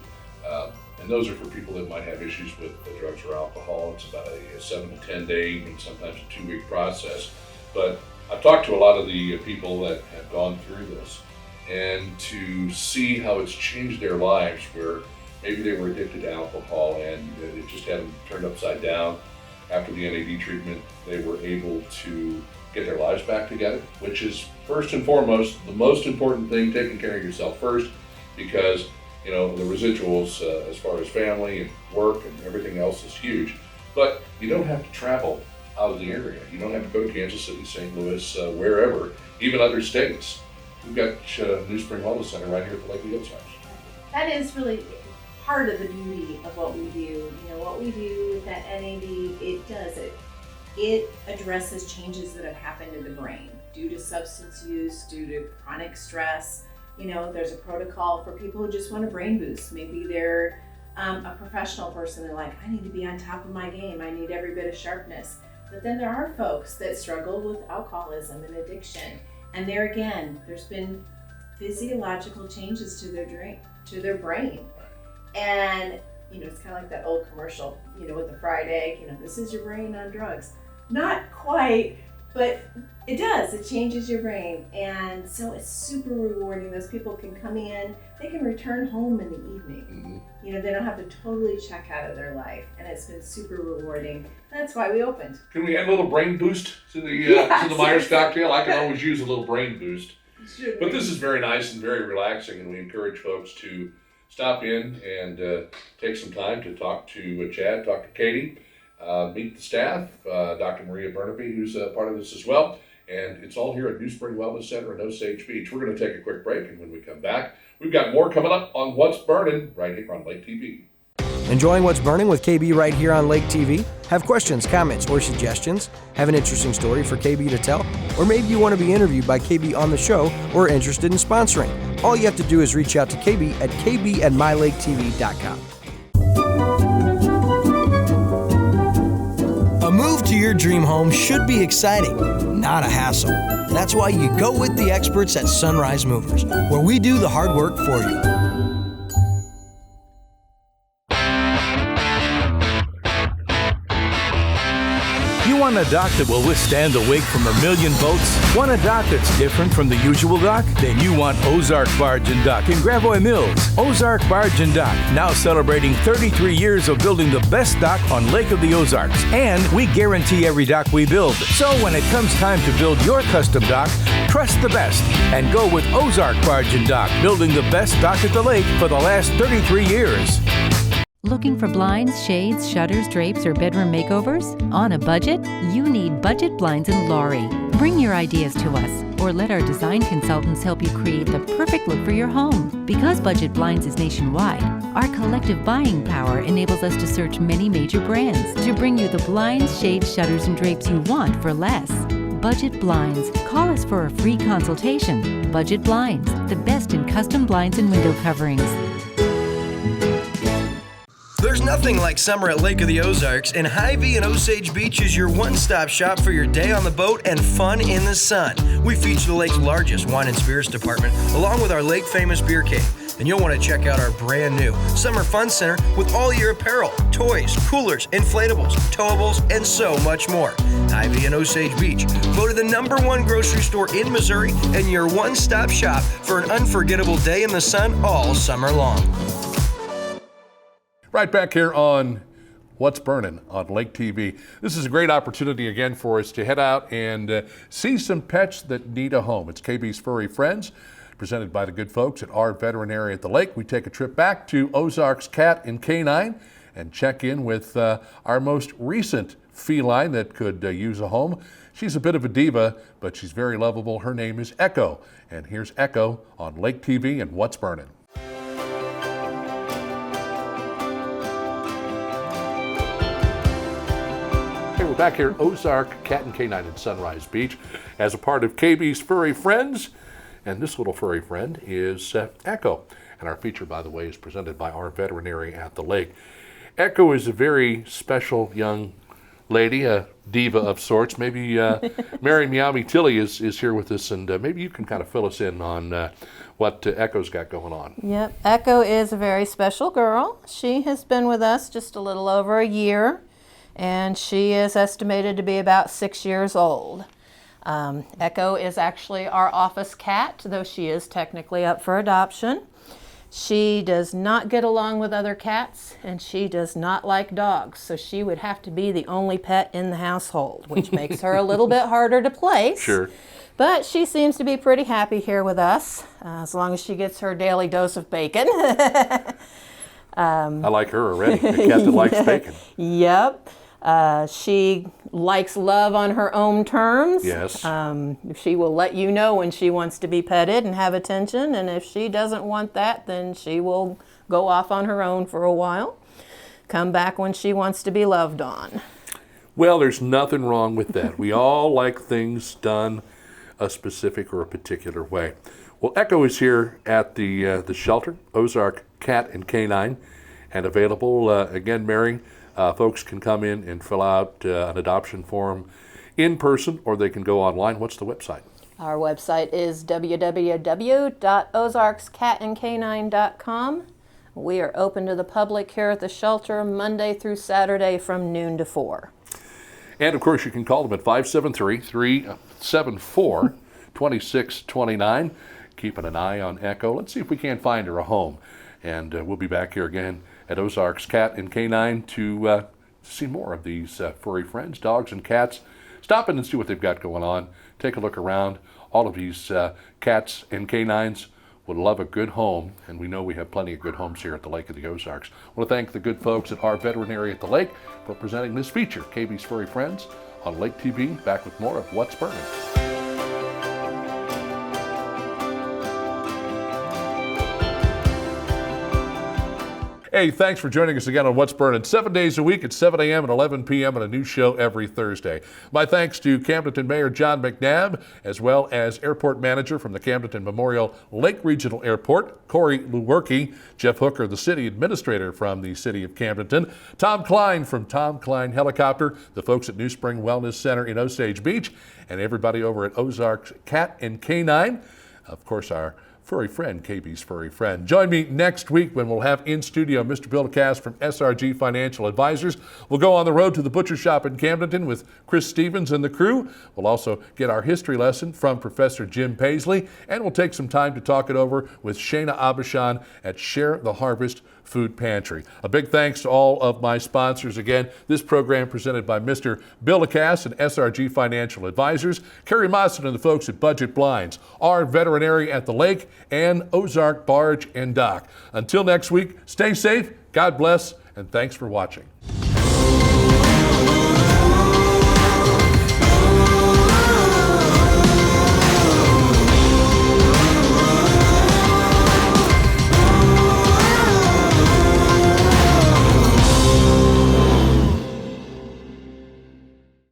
[SPEAKER 2] and those are for people that might have issues with drugs or alcohol. It's about a 7 to 10 day, even sometimes a 2-week process. But I've talked to a lot of the people that have gone through this, and to see how it's changed their lives, where maybe they were addicted to alcohol and it just had them turned upside down. After the NAD treatment, they were able to get their lives back together, which is first and foremost the most important thing, taking care of yourself first, because the residuals as far as family and work and everything else is huge. But you don't have to travel out of the area. You don't have to go to Kansas City, St. Louis, wherever, even other states. We've got New Spring Wellness Center right here at the Lake of the Ozarks.
[SPEAKER 20] That is really part of the beauty of what we do. What we do with that NAD, it addresses changes that have happened in the brain due to substance use, due to chronic stress. There's a protocol for people who just want a brain boost. Maybe they're a professional person. They're like, I need to be on top of my game. I need every bit of sharpness. But then there are folks that struggle with alcoholism and addiction. And there again, there's been physiological changes to their brain. And, it's kind of like that old commercial, with the fried egg, this is your brain on drugs. Not quite, but it does. It changes your brain. And so it's super rewarding. Those people can come in, they can return home in the evening. They don't have to totally check out of their life. And it's been super rewarding. That's why we opened.
[SPEAKER 2] Can we add a little brain boost to the Myers cocktail? I can always use a little brain boost. But this is very nice and very relaxing, and we encourage folks to stop in and take some time to talk to Chad, talk to Katie, meet the staff, Dr. Maria Burnaby, who's a part of this as well. And it's all here at New Spring Wellness Center in Osage Beach. We're going to take a quick break, and when we come back, we've got more coming up on What's Burning right here on Lake TV.
[SPEAKER 17] Enjoying What's Burning with KB right here on Lake TV? Have questions, comments, or suggestions? Have an interesting story for KB to tell? Or maybe you want to be interviewed by KB on the show or are interested in sponsoring? All you have to do is reach out to KB at kb@mylaketv.com. A move to your dream home should be exciting, not a hassle. That's why you go with the experts at Sunrise Movers, where we do the hard work for you.
[SPEAKER 1] You want a dock that will withstand the wake from a million boats? Want a dock that's different from the usual dock? Then you want Ozark Barge and Dock in Gravois Mills. Ozark Barge and Dock, now celebrating 33 years of building the best dock on Lake of the Ozarks. And we guarantee every dock we build. So when it comes time to build your custom dock, trust the best and go with Ozark Barge and Dock, building the best dock at the lake for the last 33 years.
[SPEAKER 3] Looking for blinds, shades, shutters, drapes, or bedroom makeovers? On a budget? You need Budget Blinds in Laurie. Bring your ideas to us, or let our design consultants help you create the perfect look for your home. Because Budget Blinds is nationwide, our collective buying power enables us to search many major brands to bring you the blinds, shades, shutters, and drapes you want for less. Budget Blinds. Call us for a free consultation. Budget Blinds, the best in custom blinds and window coverings.
[SPEAKER 5] There's nothing like summer at Lake of the Ozarks, and Hy-Vee and Osage Beach is your one-stop shop for your day on the boat and fun in the sun. We feature the lake's largest wine and spirits department, along with our lake-famous beer cave. And you'll want to check out our brand new Summer Fun Center with all your apparel, toys, coolers, inflatables, towables, and so much more. Hy-Vee and Osage Beach, voted the #1 grocery store in Missouri and your one-stop shop for an unforgettable day in the sun all summer long.
[SPEAKER 2] Right back here on What's Burning on Lake TV. This is a great opportunity again for us to head out and see some pets that need a home. It's KB's Furry Friends, presented by the good folks at our veterinary at the lake. We take a trip back to Ozarks Cat and Canine and check in with our most recent feline that could use a home. She's a bit of a diva, but she's very lovable. Her name is Echo. And here's Echo on Lake TV and What's Burning. We're back here at Ozark Cat and Canine in Sunrise Beach as a part of KB's Furry Friends. And this little furry friend is Echo. And our feature, by the way, is presented by our veterinary at the lake. Echo is a very special young lady, a diva of sorts. Maybe Mary Meowie Tilly is here with us, and maybe you can kind of fill us in on what Echo's got going on.
[SPEAKER 21] Yep, Echo is a very special girl. She has been with us just a little over a year, and she is estimated to be about 6 years old. Echo is actually our office cat, though she is technically up for adoption. She does not get along with other cats, and she does not like dogs, so she would have to be the only pet in the household, which makes her a little bit harder to place.
[SPEAKER 2] Sure.
[SPEAKER 21] But she seems to be pretty happy here with us, as long as she gets her daily dose of bacon.
[SPEAKER 2] I like her already, a cat that likes bacon.
[SPEAKER 21] Yep. She likes love on her own terms.
[SPEAKER 2] Yes.
[SPEAKER 21] She will let you know when she wants to be petted and have attention, and if she doesn't want that, then she will go off on her own for a while. Come back when she wants to be loved on.
[SPEAKER 2] Well, there's nothing wrong with that. We all like things done a specific or a particular way. Well, Echo is here at the shelter, Ozark Cat and Canine, and available, again, Mary, folks can come in and fill out an adoption form in person, or they can go online. What's the website?
[SPEAKER 21] Our website is www.ozarkscatandcanine.com. We are open to the public here at the shelter Monday through Saturday from noon to 4.
[SPEAKER 2] And, of course, you can call them at 573-374-2629. Keeping an eye on Echo. Let's see if we can't find her a home. And we'll be back here again at Ozarks Cat and Canine to see more of these furry friends, dogs and cats. Stop in and see what they've got going on. Take a look around. All of these cats and canines would love a good home, and we know we have plenty of good homes here at the Lake of the Ozarks. I want to thank the good folks at our veterinary at the lake for presenting this feature, KB's Furry Friends, on Lake TV. Back with more of What's Burning. Hey, thanks for joining us again on What's Burning. 7 days a week at 7 a.m. and 11 p.m. and a new show every Thursday. My thanks to Camdenton Mayor John McNabb, as well as Airport Manager from the Camdenton Memorial Lake Regional Airport, Corey Lewerke, Jeff Hooker, the City Administrator from the City of Camdenton, Tom Klein from Tom Klein Helicopter, the folks at New Spring Wellness Center in Osage Beach, and everybody over at Ozarks Cat and Canine. Of course, our Furry friend, KB's furry friend. Join me next week when we'll have in studio Mr. Bill DeCast from SRG Financial Advisors. We'll go on the road to the butcher shop in Camdenton with Chris Stevens and the crew. We'll also get our history lesson from Professor Jim Paisley, and we'll take some time to talk it over with Shayna Abishan at Share the Harvest Food Pantry. A big thanks to all of my sponsors. Again, this program presented by Mr. Bill DeCast and SRG Financial Advisors, Kerry Mosson and the folks at Budget Blinds, our veterinary at the lake, and Ozark Barge and Dock. Until next week, stay safe, God bless, and thanks for watching.